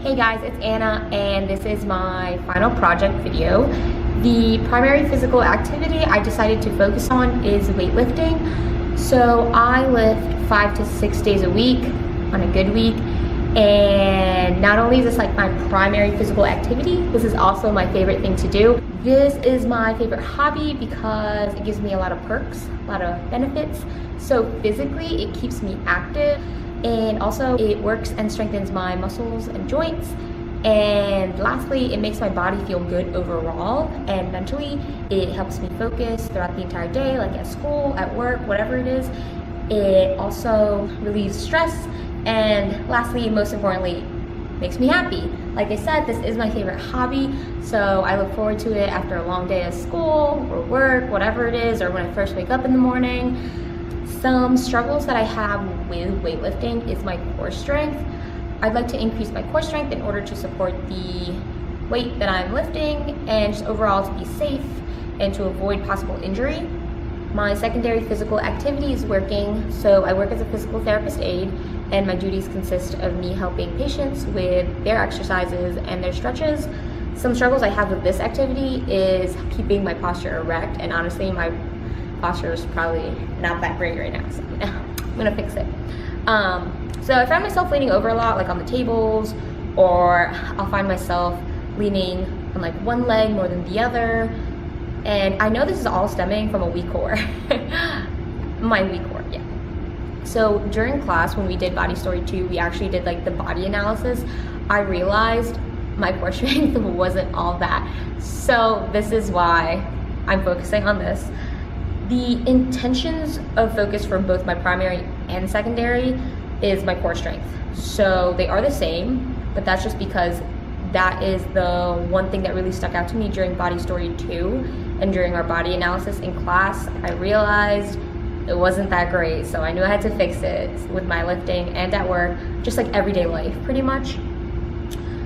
Hey guys, it's Anna and this is my final project video. The primary physical activity I decided to focus on is weightlifting. So I lift 5 to 6 days a week on a good week. And not only is this like my primary physical activity, this is also my favorite thing to do. This is my favorite hobby because it gives me a lot of perks, a lot of benefits. So physically, it keeps me active. And also it works and strengthens my muscles and joints. And lastly, it makes my body feel good overall, and mentally it helps me focus throughout the entire day, like at school, at work, whatever it is. It also relieves stress, and lastly, most importantly, makes me happy. Like I said, this is my favorite hobby, so I look forward to it after a long day of school or work, whatever it is, or when I first wake up in the morning. Some struggles that I have with weightlifting is my core strength. I'd like to increase my core strength in order to support the weight that I'm lifting and just overall to be safe and to avoid possible injury. My secondary physical activity is working. So I work as a physical therapist aide, and my duties consist of me helping patients with their exercises and their stretches. Some struggles I have with this activity is keeping my posture erect, and honestly my posture is probably not that great right now, so I'm gonna fix it. So I find myself leaning over a lot, like on the tables, or I'll find myself leaning on like one leg more than the other. And I know this is all stemming from a weak core. My weak core, yeah. So during class, when we did Body Story 2, we actually did like the body analysis. I realized my core strength wasn't all that. So this is why I'm focusing on this. The intentions of focus for both my primary and secondary is my core strength. So they are the same, but that's just because that is the one thing that really stuck out to me during Body Story 2 and during our body analysis in class. I realized it wasn't that great, so I knew I had to fix it with my lifting and at work, just like everyday life pretty much.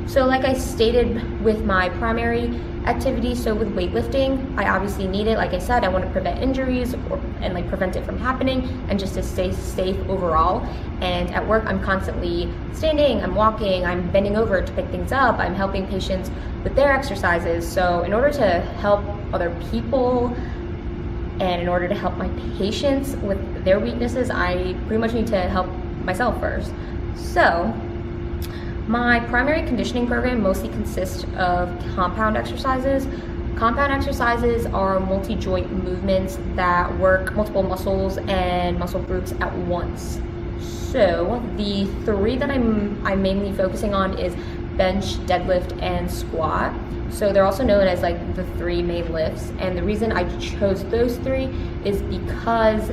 So like I stated with my primary activity, so with weightlifting, I obviously need it. Like I said, I want to prevent injuries and like prevent it from happening and just to stay safe overall. And at work, I'm constantly standing, I'm walking, I'm bending over to pick things up, I'm helping patients with their exercises. So in order to help other people and in order to help my patients with their weaknesses, I pretty much need to help myself first. So my primary conditioning program mostly consists of compound exercises. Compound exercises are multi-joint movements that work multiple muscles and muscle groups at once. So the three that I'm mainly focusing on is bench, deadlift, and squat. So they're also known as like the three main lifts. And the reason I chose those three is because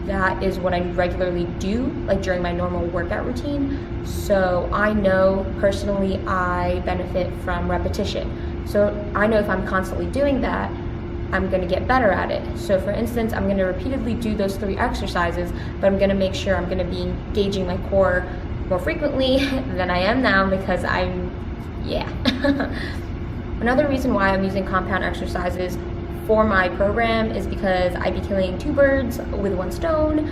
that is what I regularly do, like during my normal workout routine. So I know personally I benefit from repetition. So I know if I'm constantly doing that, I'm gonna get better at it. So for instance, I'm gonna repeatedly do those three exercises, but I'm gonna make sure I'm gonna be engaging my core more frequently than I am now because yeah. Another reason why I'm using compound exercises for my program is because I'd be killing two birds with one stone.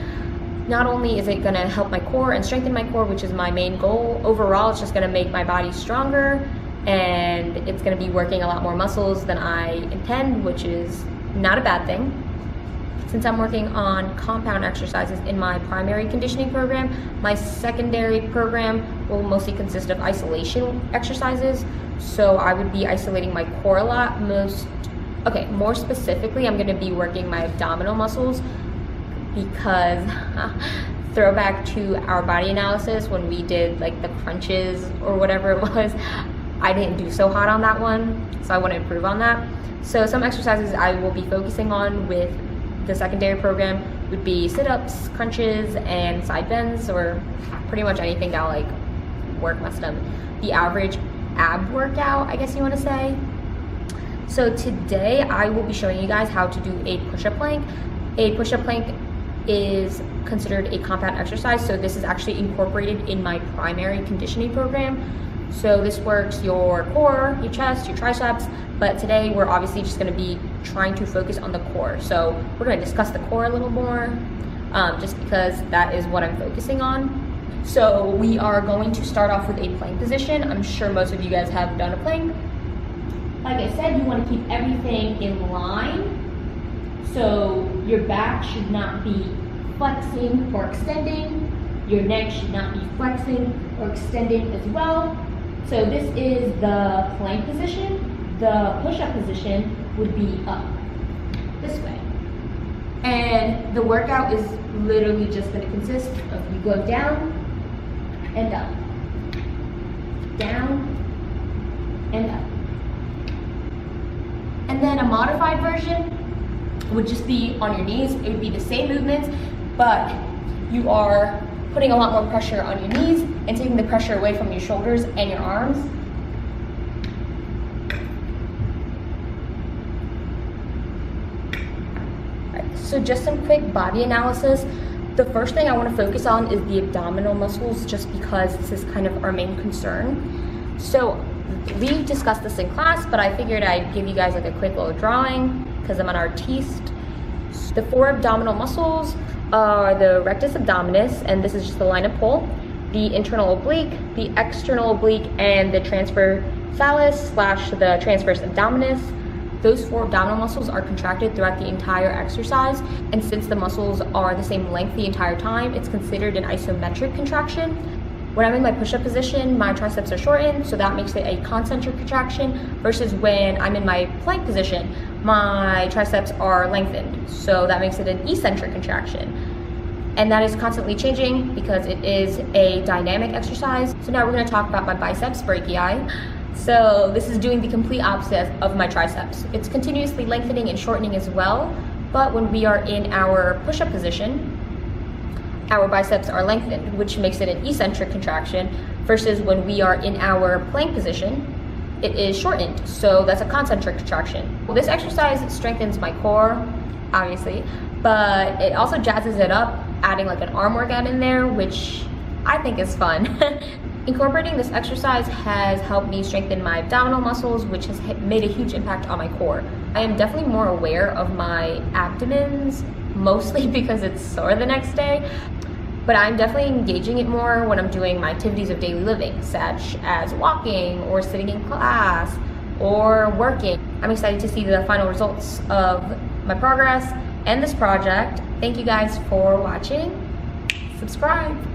Not only is it gonna help my core and strengthen my core, which is my main goal, overall it's just gonna make my body stronger and it's gonna be working a lot more muscles than I intend, which is not a bad thing. Since I'm working on compound exercises in my primary conditioning program, my secondary program will mostly consist of isolation exercises. So I would be isolating my core a lot. More specifically, I'm gonna be working my abdominal muscles because throwback to our body analysis when we did like the crunches or whatever it was, I didn't do so hot on that one, so I want to improve on that. So some exercises I will be focusing on with the secondary program would be sit-ups, crunches, and side bends, or pretty much anything that like work my stomach. The average ab workout, I guess you want to say. So today I will be showing you guys how to do a push-up plank. A push-up plank is considered a compound exercise, so this is actually incorporated in my primary conditioning program. So this works your core, your chest, your triceps, but today we're obviously just gonna be trying to focus on the core. So we're gonna discuss the core a little more, just because that is what I'm focusing on. So we are going to start off with a plank position. I'm sure most of you guys have done a plank. Like I said, you want to keep everything in line. So your back should not be flexing or extending. Your neck should not be flexing or extending as well. So this is the plank position. The push-up position would be up this way. And the workout is literally just going to consist of you go down and up, down and up. And then a modified version would just be on your knees. It would be the same movements, but you are putting a lot more pressure on your knees and taking the pressure away from your shoulders and your arms. So just some quick body analysis. The first thing I want to focus on is the abdominal muscles, just because this is kind of our main concern. So we discussed this in class, but I figured I'd give you guys like a quick little drawing because I'm an artiste. The 4 abdominal muscles are the rectus abdominis, and this is just the line of pull, the internal oblique, the external oblique, and the transversalis / the transverse abdominis. Those 4 abdominal muscles are contracted throughout the entire exercise, and since the muscles are the same length the entire time, it's considered an isometric contraction. When I'm in my push-up position, my triceps are shortened, so that makes it a concentric contraction, versus when I'm in my plank position, my triceps are lengthened, so that makes it an eccentric contraction. And that is constantly changing because it is a dynamic exercise. So now we're going to talk about my biceps brachii. So this is doing the complete opposite of my triceps. It's continuously lengthening and shortening as well, but when we are in our push-up position, our biceps are lengthened, which makes it an eccentric contraction, versus when we are in our plank position, it is shortened, so that's a concentric contraction. Well, this exercise strengthens my core, obviously, but it also jazzes it up, adding like an arm workout in there, which I think is fun. Incorporating this exercise has helped me strengthen my abdominal muscles, which has made a huge impact on my core. I am definitely more aware of my abdomens, mostly because it's sore the next day, but I'm definitely engaging it more when I'm doing my activities of daily living, such as walking or sitting in class or working. I'm excited to see the final results of my progress and this project. Thank you guys for watching. Subscribe.